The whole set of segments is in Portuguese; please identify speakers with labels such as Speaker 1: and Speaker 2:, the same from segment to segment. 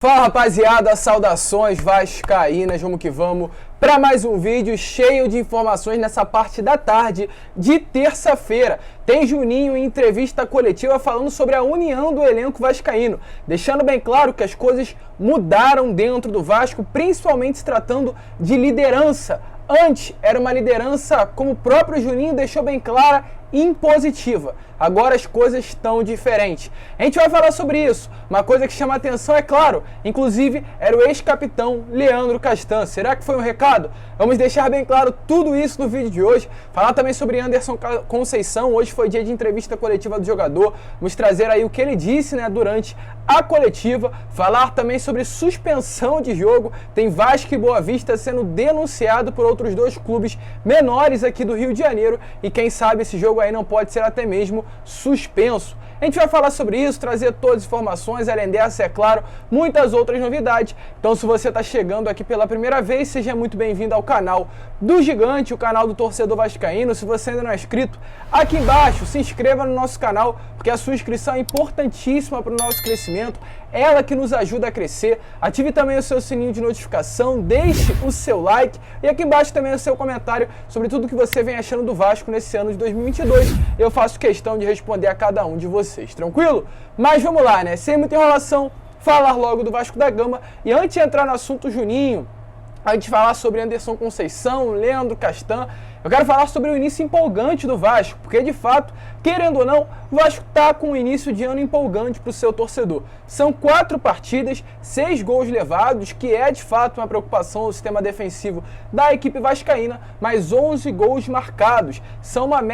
Speaker 1: Fala rapaziada, saudações vascaínas, vamos que vamos para mais um vídeo cheio de informações nessa parte da tarde de terça-feira. Tem Juninho em entrevista coletiva falando sobre a união do elenco vascaíno, deixando bem claro que as coisas mudaram dentro do Vasco, principalmente se tratando de liderança. Antes era uma liderança, como o próprio Juninho deixou bem clara, impositiva. Agora as coisas estão diferentes. A gente vai falar sobre isso. Uma coisa que chama a atenção, é claro, inclusive era o ex-capitão Leandro Castan. Será que foi um recado? Vamos deixar bem claro tudo isso no vídeo de hoje. Falar também sobre Anderson Conceição. Hoje foi dia de entrevista coletiva do jogador. Vamos trazer aí o que ele disse, durante a coletiva. Falar também sobre suspensão de jogo. Tem Vasco e Boa Vista sendo denunciado por outros dois clubes menores aqui do Rio de Janeiro. E quem sabe esse jogo aí não pode ser até mesmo suspenso. A gente vai falar sobre isso, trazer todas as informações, além dessa, é claro, muitas outras novidades. Então, se você está chegando aqui pela primeira vez, seja muito bem-vindo ao canal do Gigante, o canal do torcedor vascaíno. Se você ainda não é inscrito, aqui embaixo, se inscreva no nosso canal, porque a sua inscrição é importantíssima para o nosso crescimento, ela que nos ajuda a crescer. Ative também o seu sininho de notificação, deixe o seu like e aqui embaixo também o seu comentário sobre tudo que você vem achando do Vasco nesse ano de 2022. Eu faço questão de responder a cada um de vocês, tranquilo? Mas vamos lá, sem muita enrolação, falar logo do Vasco da Gama. E antes de entrar no assunto Juninho, antes de falar sobre Anderson Conceição, Leandro Castan, eu quero falar sobre o início empolgante do Vasco, porque de fato, querendo ou não, o Vasco está com um início de ano empolgante para o seu torcedor. São 4 partidas, 6 gols levados, que é de fato uma preocupação no sistema defensivo da equipe vascaína, mas 11 gols marcados.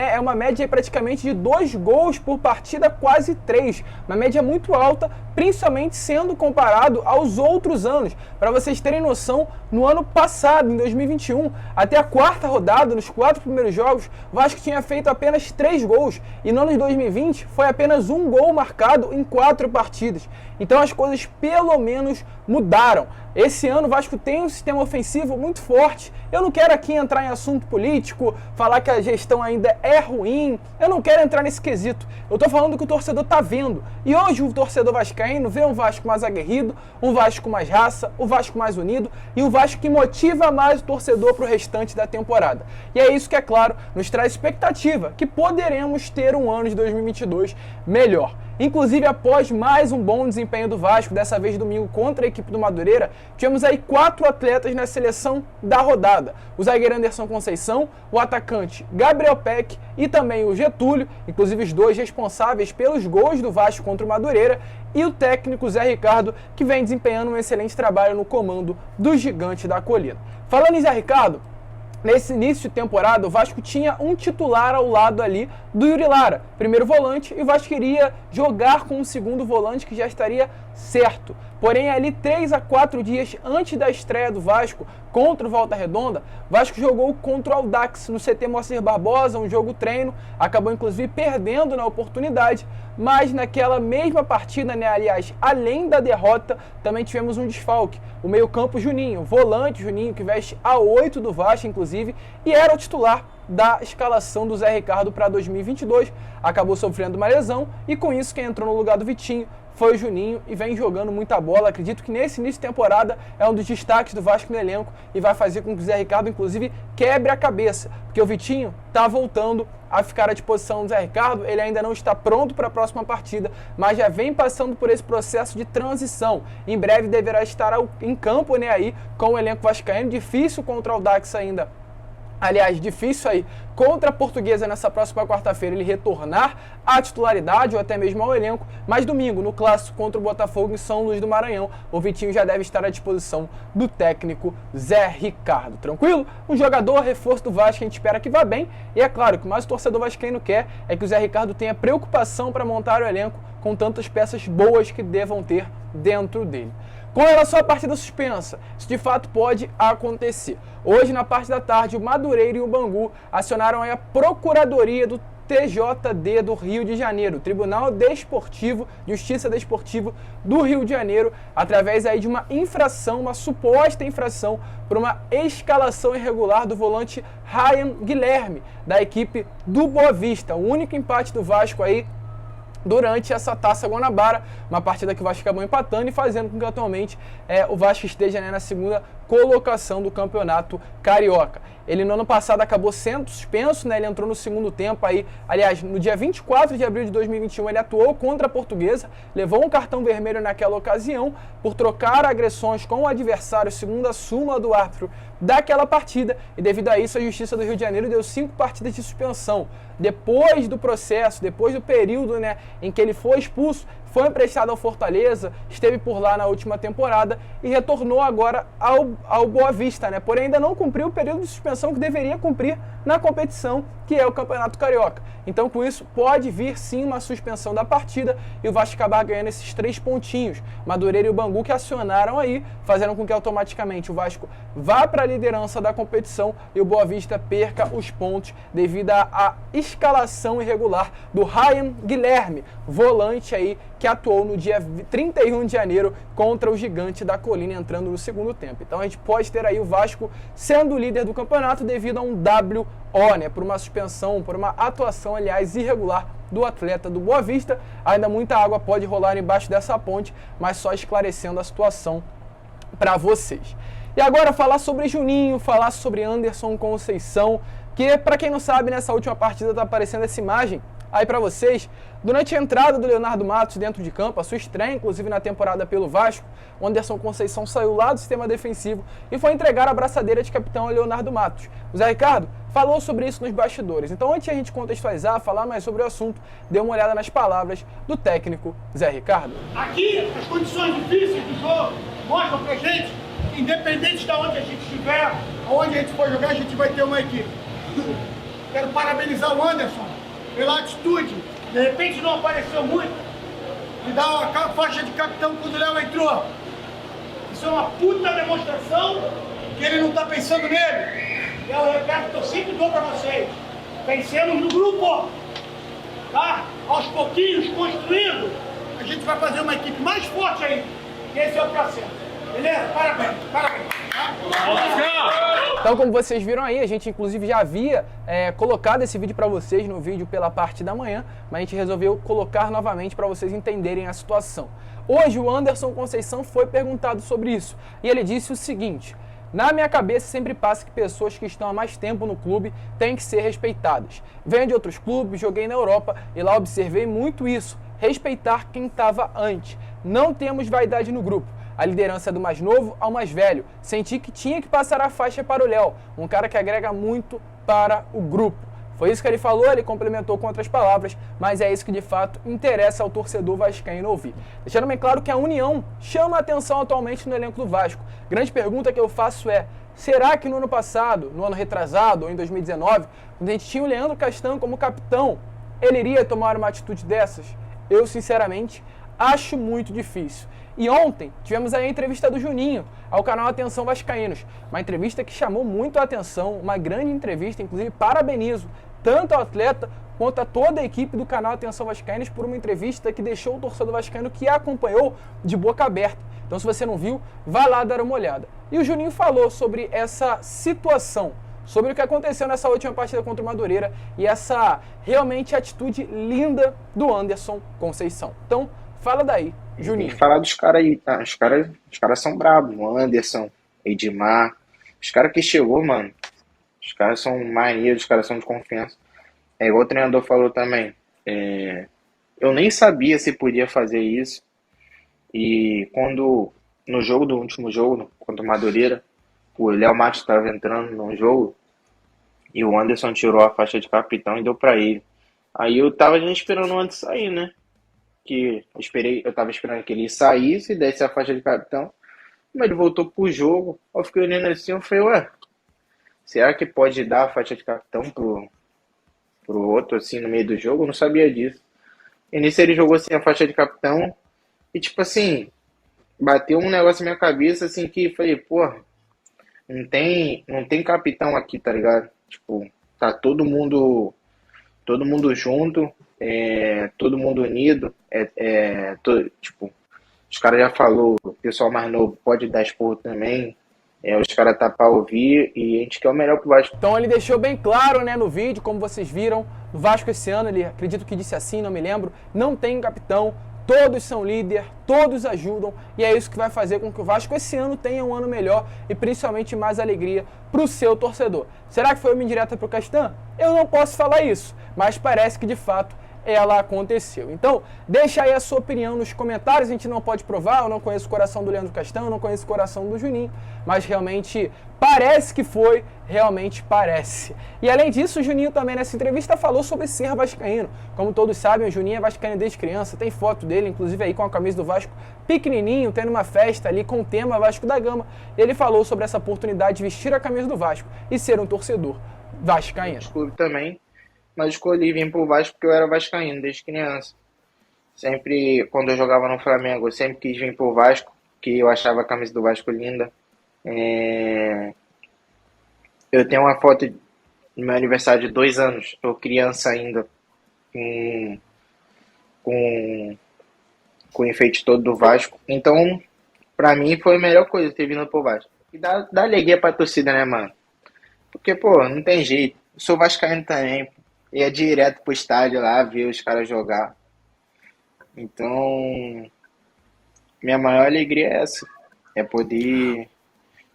Speaker 1: É uma média praticamente de 2 gols por partida, quase 3. Uma média muito alta, principalmente sendo comparado aos outros anos. Para vocês terem noção, no ano passado, em 2021, até a 4ª rodada, nos 4 primeiros jogos, o Vasco tinha feito apenas 3 gols. E no ano de 2020 foi apenas 1 gol marcado em 4 partidas. Então as coisas pelo menos mudaram. Esse ano o Vasco tem um sistema ofensivo muito forte. Eu não quero aqui entrar em assunto político, falar que a gestão ainda é ruim. Eu não quero entrar nesse quesito. Eu tô falando que o torcedor tá vendo. E hoje o torcedor vascaíno vê um Vasco mais aguerrido, um Vasco mais raça, um Vasco mais unido e um Vasco que motiva mais o torcedor pro restante da temporada. E é isso que, é claro, nos traz expectativa que poderemos ter um ano de 2022 melhor. Inclusive, após mais um bom desempenho do Vasco, dessa vez domingo contra a equipe do Madureira, tivemos aí 4 atletas na seleção da rodada. O zagueiro Anderson Conceição, o atacante Gabriel Peck e também o Getúlio, inclusive os dois responsáveis pelos gols do Vasco contra o Madureira, e o técnico Zé Ricardo, que vem desempenhando um excelente trabalho no comando do Gigante da Colina. Falando em Zé Ricardo, nesse início de temporada, o Vasco tinha um titular ao lado ali do Yuri Lara, primeiro volante, e o Vasco queria jogar com um segundo volante que já estaria certo. Porém, ali 3 a 4 dias antes da estreia do Vasco contra o Volta Redonda, o Vasco jogou contra o Audax no CT Moacir Barbosa, um jogo treino, acabou inclusive perdendo na oportunidade, mas naquela mesma partida, aliás, além da derrota, também tivemos um desfalque. O meio-campo Juninho, volante Juninho, que veste a 8 do Vasco, inclusive, e era o titular da escalação do Zé Ricardo para 2022, acabou sofrendo uma lesão e com isso quem entrou no lugar do Vitinho foi o Juninho e vem jogando muita bola. Acredito que nesse início de temporada é um dos destaques do Vasco no elenco e vai fazer com que o Zé Ricardo, inclusive, quebre a cabeça, porque o Vitinho está voltando a ficar à disposição do Zé Ricardo. Ele ainda não está pronto para a próxima partida, mas já vem passando por esse processo de transição. Em breve deverá estar em campo, aí com o elenco vascaíno. Difícil contra o Audax ainda. Aliás, difícil aí contra a Portuguesa nessa próxima quarta-feira ele retornar à titularidade ou até mesmo ao elenco, mas domingo, no clássico contra o Botafogo em São Luís do Maranhão, o Vitinho já deve estar à disposição do técnico Zé Ricardo. Tranquilo? Um jogador reforço do Vasco, a gente espera que vá bem, e é claro que o mais o torcedor vascaíno quer é que o Zé Ricardo tenha preocupação para montar o elenco com tantas peças boas que devam ter dentro dele. Com relação à partida suspensa, isso de fato pode acontecer. Hoje, na parte da tarde, o Madureira e o Bangu acionaram aí a Procuradoria do TJD do Rio de Janeiro, Tribunal Desportivo, Justiça Desportivo do Rio de Janeiro, através aí de uma infração, uma suposta infração, por uma escalação irregular do volante Ryan Guilherme, da equipe do Boa Vista. O único empate do Vasco aí durante essa Taça Guanabara, uma partida que o Vasco acabou empatando e fazendo com que atualmente o Vasco esteja, né, na segunda colocação do Campeonato Carioca. Ele no ano passado acabou sendo suspenso, né? Ele entrou no segundo tempo aí, aliás, no dia 24 de abril de 2021 ele atuou contra a Portuguesa, levou um cartão vermelho naquela ocasião por trocar agressões com o adversário segundo a súmula do árbitro daquela partida, e devido a isso a Justiça do Rio de Janeiro deu 5 partidas de suspensão. Depois do processo, depois do período, né, em que ele foi expulso, foi emprestado ao Fortaleza, esteve por lá na última temporada e retornou agora ao Boa Vista, né? Porém ainda não cumpriu o período de suspensão que deveria cumprir na competição, que é o Campeonato Carioca. Então com isso pode vir sim uma suspensão da partida e o Vasco acabar ganhando esses 3 pontinhos. Madureira e o Bangu que acionaram aí, fazendo com que automaticamente o Vasco vá para a liderança da competição e o Boa Vista perca os pontos devido à escalação irregular do Ryan Guilherme, volante aí que atuou no dia 31 de janeiro contra o Gigante da Colina, entrando no segundo tempo. Então a gente pode ter aí o Vasco sendo o líder do campeonato devido a um WO, né, por uma suspensão, por uma atuação, aliás, irregular do atleta do Boa Vista. Ainda muita água pode rolar embaixo dessa ponte, mas só esclarecendo a situação para vocês. E agora falar sobre Juninho, falar sobre Anderson Conceição, que para quem não sabe, nessa última partida tá aparecendo essa imagem aí para vocês, durante a entrada do Leonardo Matos dentro de campo, a sua estreia inclusive na temporada pelo Vasco, o Anderson Conceição saiu lá do sistema defensivo e foi entregar a abraçadeira de capitão ao Leonardo Matos. O Zé Ricardo falou sobre isso nos bastidores, então antes de a gente contextualizar, falar mais sobre o assunto, dê uma olhada nas palavras do técnico Zé Ricardo.
Speaker 2: Aqui, as condições difíceis do jogo mostram pra gente que independente de onde a gente estiver, aonde a gente for jogar, a gente vai ter uma equipe. Quero parabenizar o Anderson pela atitude, de repente não apareceu muito, e dá uma faixa de capitão quando o Léo entrou. Isso é uma puta demonstração que ele não tá pensando nele. E é o recado que eu sempre dou pra vocês. Pensemos no grupo, tá? Aos pouquinhos, construindo, a gente vai fazer uma equipe mais forte ainda. Esse é o processo. Beleza? Parabéns, parabéns.
Speaker 1: Então, como vocês viram aí, a gente inclusive já havia colocado esse vídeo para vocês no vídeo pela parte da manhã, mas a gente resolveu colocar novamente para vocês entenderem a situação. Hoje o Anderson Conceição foi perguntado sobre isso e ele disse o seguinte: na minha cabeça sempre passa que pessoas que estão há mais tempo no clube têm que ser respeitadas. Venho de outros clubes, joguei na Europa e lá observei muito isso, respeitar quem estava antes. Não temos vaidade no grupo. A liderança é do mais novo ao mais velho. Senti que tinha que passar a faixa para o Léo, um cara que agrega muito para o grupo. Foi isso que ele falou, ele complementou com outras palavras, mas é isso que de fato interessa ao torcedor vascaíno ouvir. Deixando bem claro que a união chama a atenção atualmente no elenco do Vasco. Grande pergunta que eu faço é: será que no ano passado, no ano retrasado ou em 2019, quando a gente tinha o Leandro Castan como capitão, ele iria tomar uma atitude dessas? Eu, sinceramente, acho muito difícil. E ontem tivemos aí a entrevista do Juninho ao canal Atenção Vascaínos, uma entrevista que chamou muito a atenção, uma grande entrevista, inclusive parabenizo tanto ao atleta quanto a toda a equipe do canal Atenção Vascaínos por uma entrevista que deixou o torcedor vascaíno que a acompanhou de boca aberta. Então se você não viu, vá lá dar uma olhada. E o Juninho falou sobre essa situação, sobre o que aconteceu nessa última partida contra o Madureira e essa realmente atitude linda do Anderson Conceição. Então, fala daí, Juninho.
Speaker 3: Tem que falar dos caras aí, tá? Os caras são brabos, o Anderson, Edmar. Os caras que chegou, mano. Os caras são maneiros, os caras são de confiança. É igual o treinador falou também. Eu nem sabia se podia fazer isso. E quando, no jogo do último jogo, contra o Madureira, o Léo Matos estava entrando no jogo e o Anderson tirou a faixa de capitão e deu pra ele. Aí eu tava já esperando o Anderson sair, né? Que eu tava esperando que ele saísse e desse a faixa de capitão, mas ele voltou pro jogo. Eu fiquei olhando assim, eu falei, ué, será que pode dar a faixa de capitão pro outro assim no meio do jogo? Eu não sabia disso. E nisso ele jogou assim a faixa de capitão e tipo assim, bateu um negócio na minha cabeça assim que falei, porra, não tem capitão aqui, tá ligado? Tipo, tá todo mundo junto, todo mundo unido, tipo, os caras já falou, o pessoal mais novo pode dar esporro também, Os caras tá pra ouvir e a gente quer o melhor pro Vasco.
Speaker 1: Então ele deixou bem claro, né, no vídeo, como vocês viram, o Vasco esse ano, ele acredito que disse assim, não me lembro, não tem capitão, todos são líder, todos ajudam, e é isso que vai fazer com que o Vasco esse ano tenha um ano melhor e principalmente mais alegria pro seu torcedor. Será que foi uma indireta pro Castan? Eu não posso falar isso, mas parece que de fato ela aconteceu. Então, deixa aí a sua opinião nos comentários, a gente não pode provar, eu não conheço o coração do Leandro Castan, eu não conheço o coração do Juninho, mas realmente parece que foi, realmente parece. E além disso, o Juninho também nessa entrevista falou sobre ser vascaíno. Como todos sabem, o Juninho é vascaíno desde criança, tem foto dele, inclusive aí com a camisa do Vasco, pequenininho, tendo uma festa ali com o tema Vasco da Gama. Ele falou sobre essa oportunidade de vestir a camisa do Vasco e ser um torcedor vascaíno.
Speaker 3: Clube também, mas escolhi vir pro Vasco porque eu era vascaíno desde criança. Sempre, quando eu jogava no Flamengo, eu sempre quis vir pro Vasco, que eu achava a camisa do Vasco linda. Eu tenho uma foto no meu aniversário de 2 anos, eu criança ainda, com o enfeite todo do Vasco. Então, pra mim, foi a melhor coisa ter vindo pro Vasco. E dá alegria pra torcida, né, mano? Porque, pô, não tem jeito. Eu sou vascaíno também, pô. Ia direto pro estádio lá, ver os caras jogar. Então, minha maior alegria é essa. É poder,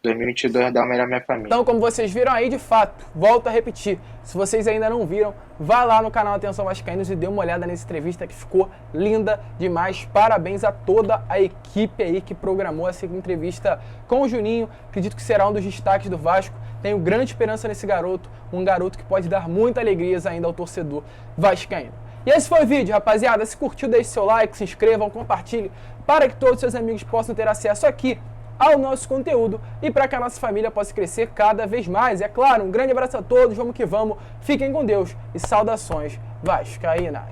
Speaker 3: 2022, dar o melhor à minha família.
Speaker 1: Então, como vocês viram aí, de fato, volto a repetir. Se vocês ainda não viram, vá lá no canal Atenção Vascaínos e dê uma olhada nessa entrevista que ficou linda demais. Parabéns a toda a equipe aí que programou essa entrevista com o Juninho. Acredito que será um dos destaques do Vasco. Tenho grande esperança nesse garoto, um garoto que pode dar muita alegrias ainda ao torcedor vascaíno. E esse foi o vídeo, rapaziada. Se curtiu, deixe seu like, se inscrevam, compartilhe, para que todos os seus amigos possam ter acesso aqui ao nosso conteúdo e para que a nossa família possa crescer cada vez mais. É claro, um grande abraço a todos, vamos que vamos, fiquem com Deus e saudações vascaínas.